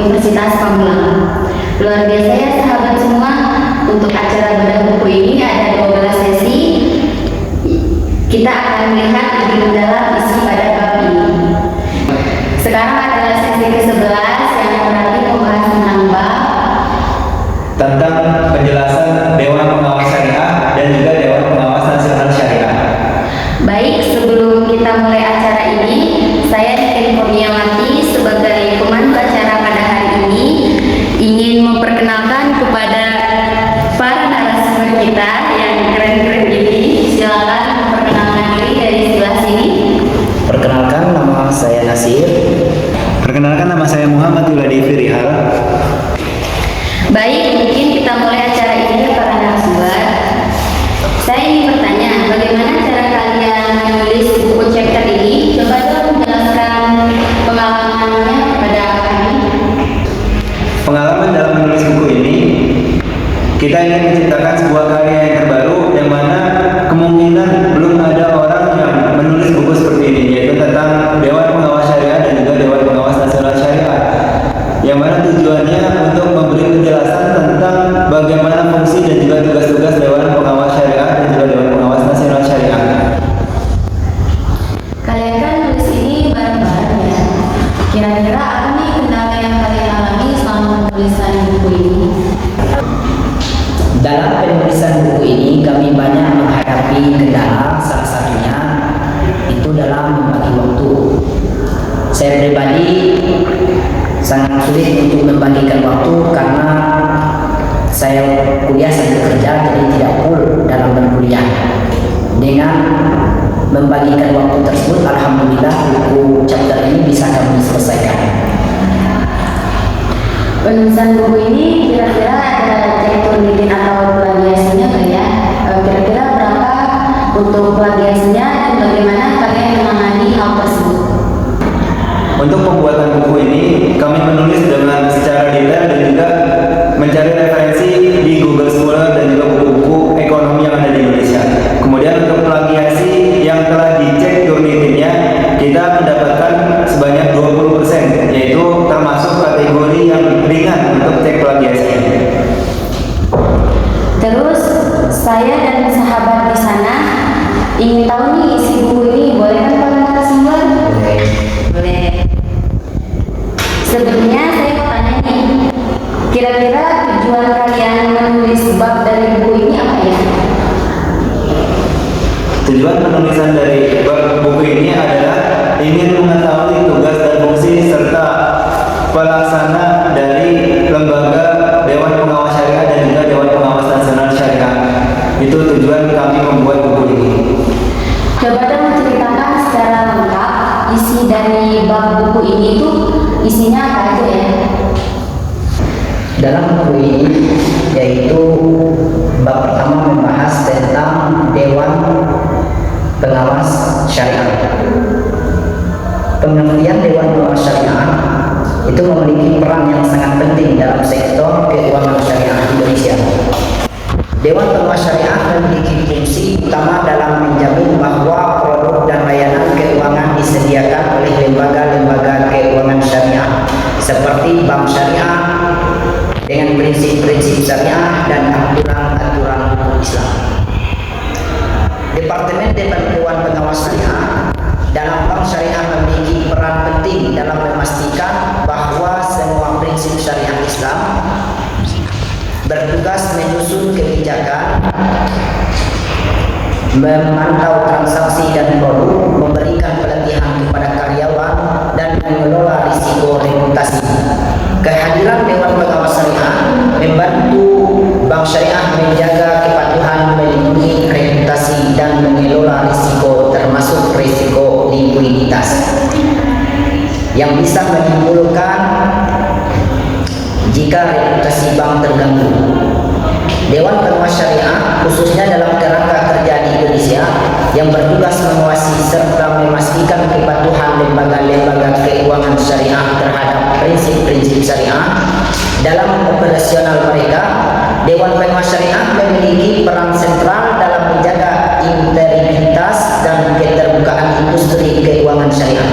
Universitas Pamulang. Luar biasa ya sahabat semua, untuk acara bedah buku ini ada 12 sesi. Kita akan melihat lebih mendalam isi pada bab ini. Sekarang adalah sesi ke-11 yang berarti membahas tentang bab tentang penjelasan Dewan Pengawas Syariah dan juga Dewan Pengawas Nasional Syariah. Baik, sebelum kita mulai acara ini, saya Niken Kurniawati sebagai pemandu acara pada hari ini ingin memperkenalkan kepada para narasumber kita yang keren-keren ini. Silakan memperkenalkan diri dari sebelah sini. Perkenalkan, nama saya Nasir. Perkenalkan, nama saya Muhammad Yuladi Firihal. Baik, mungkin kita mulai acara ini para narasumber. Saya ingin bertanya, bagaimana cara kalian menulis buku chapter ini? Coba dong menjelaskan pengalamannya kepada kami. Pengalaman dalam menulis buku ini, kita ingin menciptakan sebuah karya yang terbaru yang mana kemungkinan belum ada orang yang menulis buku seperti ini, yaitu tentang Dewan Pengawas Syariah dan juga Dewan Pengawas Nasional Syariah, yang mana tujuannya untuk memberi penjelasan tentang bagaimana fungsi dan juga tugas-tugas Dewan Pengawas Syariah dan juga Dewan Pengawas Nasional Syariah. Kalian kan nulis ini bareng-bareng ya. Kira-kira apa nih kendala yang kalian alami selama penulisan buku ini? Dalam penulisan buku ini kami banyak menghadapi kendala, salah satunya itu dalam membagi waktu. Saya pribadi sangat sulit untuk membagikan waktu karena saya kuliah sambil kerja, jadi tidak full dalam berkuliah. Dengan membagikan waktu tersebut, alhamdulillah buku chapter ini bisa kami selesaikan. Penulisan buku ini kira-kira ada teknik bikin atau plagiasinya nggak ya? Kira-kira berapa untuk plagiasinya dan bagaimana kalian menangani hal tersebut? Untuk pembuatan buku ini, kami menulis dengan secara detail dan juga mencari referensi di Google Scholar dan juga buku-buku ekonomi yang ada di Indonesia. Kemudian untuk plagiasi yang telah dicek Turnitinnya, kita mendapatkan sebanyak 20%, yaitu termasuk kategori yang ringan untuk cek plagiasi. Terus saya dan sahabat di sana ingin tahu nih isi buku ini, boleh kan para narasumber? Boleh. Sebelumnya saya mau tanya nih, kira-kira tujuan kalian menulis bab dari buku ini apa ya? Tujuan penulisan dari bab buku ini adalah ingin mengetahui tugas dan fungsi serta pelaksana dari lembaga Dewan Pengawas Syariah dan juga Dewan Pengawas Nasional Syariah. Itu tujuan kami membuat buku ini. Coba dong menceritakan secara lengkap isi dari bab buku ini tuh isinya apa aja ya? Dalam buku ini yaitu bab pertama membahas tentang Dewan Pengawas Syariah. Pengertian Dewan Pengawas Syariah itu memiliki peran yang sangat penting dalam sektor keuangan syariah Indonesia. Dewan Pengawas Syariah memiliki fungsi utama dalam menjamin bahwa produk dan layanan keuangan disediakan oleh lembaga-lembaga keuangan syariah seperti bank syariah dengan prinsip-prinsip syariah dan aturan-aturan hukum Islam. Departemen Dewan Pengawas Syariah dalam bank syariah memiliki peran penting dalam memastikan bahwa semua prinsip syariah Islam bertugas menyusun kebijakan, memantau transaksi dan produk, memberikan pelatihan kepada karyawan, dan mengelola risiko reputasi. Kehadiran Dewan Pengawas Syariah membantu bank syariah menjaga kepatuhan, melindungi reputasi, dan mengelola risiko termasuk risiko likuiditas yang bisa menimbulkan jika reputasi bank terganggu. Dewan Pengawas Syariah khususnya dalam kerangka kerja di Indonesia yang bertugas mengawasi serta memastikan kepatuhan lembaga-lembaga keuangan syariah terhadap prinsip-prinsip syariah dalam operasional mereka. Dewan Pengawas Syariah memiliki peran sentral dalam menjaga integritas dan keterbukaan industri keuangan syariah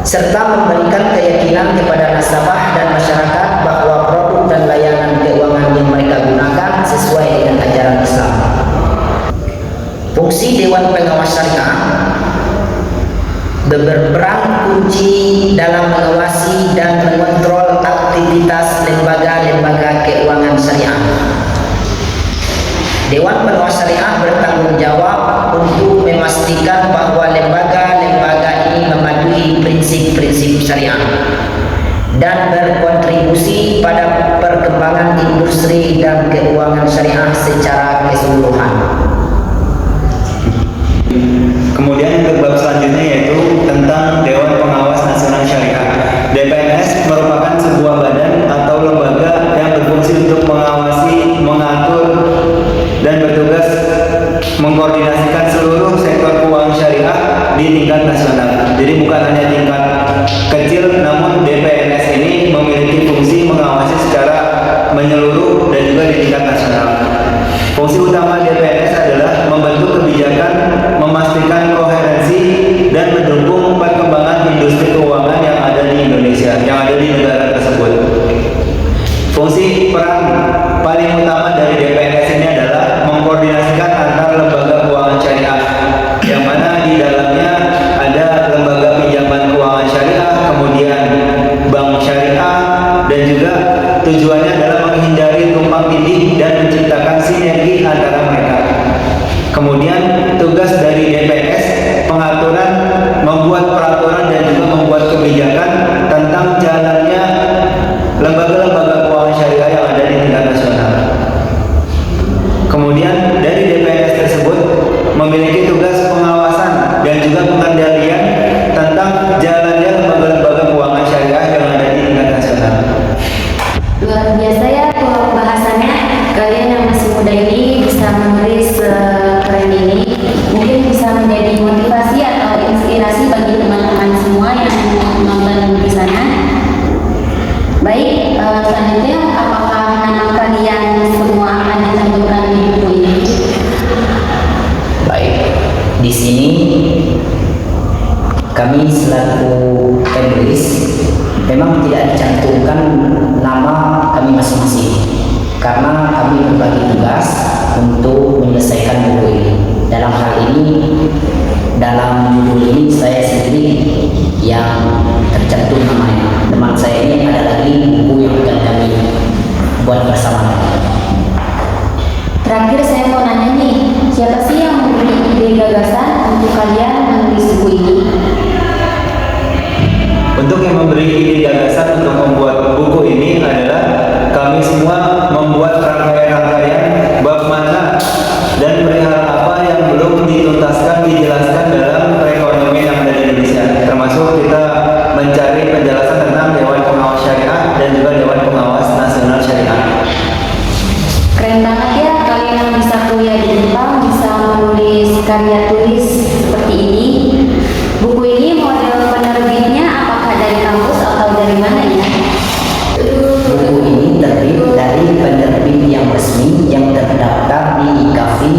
serta serta memberikan keyakinan kepada nasabah dan masyarakat bahwa produk dan layanan keuangan yang mereka gunakan sesuai dengan ajaran Islam. Fungsi Dewan Pengawas Syariah berperan kunci dalam mengawasi dan mengontrol aktivitas lembaga-lembaga keuangan syariah. Dewan Pengawas Syariah bertanggung jawab untuk memastikan bahwa lembaga-lembaga ini mematuhi prinsip-prinsip syariah dan berkontribusi pada perkembangan industri dan keuangan syariah secara keseluruhan. Kemudian untuk bab selanjutnya yaitu tentang Dewan Pengawas Nasional Syariah. DPNS merupakan sebuah badan atau lembaga yang berfungsi untuk mengawasi, mengatur, dan bertugas mengkoordinasikan seluruh sektor keuangan syariah di tingkat nasional. Jadi bukan hanya tingkat kecil, namun DPNS ini memiliki fungsi mengawasi secara menyeluruh dan juga di tingkat nasional. Fungsi utama DPNS adalah membentuk kebijakan, memastikan koherensi, dan mendukung perkembangan industri keuangan yang ada di Indonesia, yang ada di negara tersebut. Fungsi peran paling utama dari DPNS ini adalah mengkoordinasikan antar lembaga keuangan syariah, yang mana di dalamnya ada lembaga pinjaman keuangan syariah, kemudian bank syariah, dan juga tujuannya adalah menghindari tumpang tindih dan menciptakan sinergi antara mereka. Kemudian tugas dari DPNS pengaturan, membuat peraturan dan juga membuat kebijakan tentang jalannya lembaga-lembaga keuangan syariah yang ada di tingkat nasional. Kemudian dari DPNS tersebut memiliki tugas pengawasan dan juga pengendalian tentang jalannya lembaga-lembaga keuangan syariah yang ada di tingkat nasional. Luar biasa ya pembahasannya. Kalian yang masih muda ini bisa menulis keren ini. Mungkin bisa menjadi motivasi atau inspirasi bagi teman-teman semua yang menonton di sana. Baik, selanjutnya apakah nama kalian semua akan dicantumkan di buku ini? Baik, di sini kami selaku penulis memang tidak dicantumkan nama kami masing-masing karena kami berbagi tugas untuk menyelesaikan buku ini. Dalam hal ini, dalam judul ini saya sendiri yang tercantum namanya. Teman saya ini ada lagi buku yang akan kami buat bersama. Terakhir saya mau nanya nih, siapa sih yang memberi ide gagasan untuk kalian menulis buku ini? Untuk yang memberi ide gagasan untuk membuat buku ini adalah kami semua membuat rangkaian-rangkaian bab mana dan perihal apa yang belum dituntaskan, dijelaskan dalam perekonomian yang ada di Indonesia. Termasuk kita mencari penjelasan tentang Dewan Pengawas Syariah dan juga Dewan Pengawas Nasional Syariah. Keren banget ya, kalian yang bisa kuliah di Jepang bisa menulis karya tulis seperti ini. Buku ini model penerbitnya apakah dari kampus atau dari mana ya? Buku ini terbit dari penerbit yang resmi yang terdaftar di IKAFI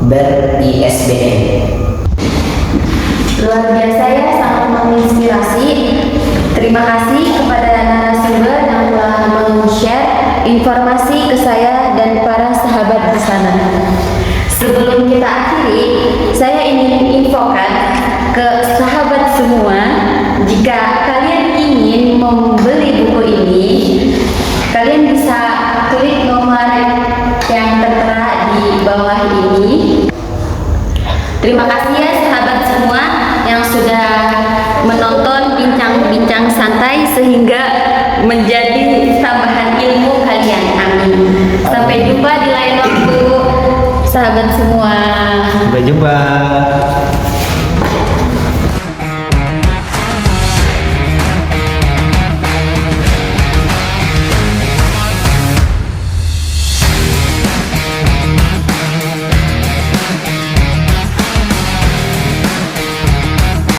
ber-ISBN. Luar biasa ya, sangat menginspirasi. Terima kasih kepada narasumber yang telah men-share informasi ke saya dan para sahabat di sana. Sebelum kita akhiri, saya ingin infokan ke sahabat semua, jika kalian ingin membeli buku ini, kalian bisa klik nomor yang tertera di bawah ini. Terima kasih ya sahabat semua yang sudah menonton bincang-bincang santai sehingga menjadi tambahan ilmu kalian. Amin. Sampai jumpa di lain waktu, sahabat semua. Sampai jumpa.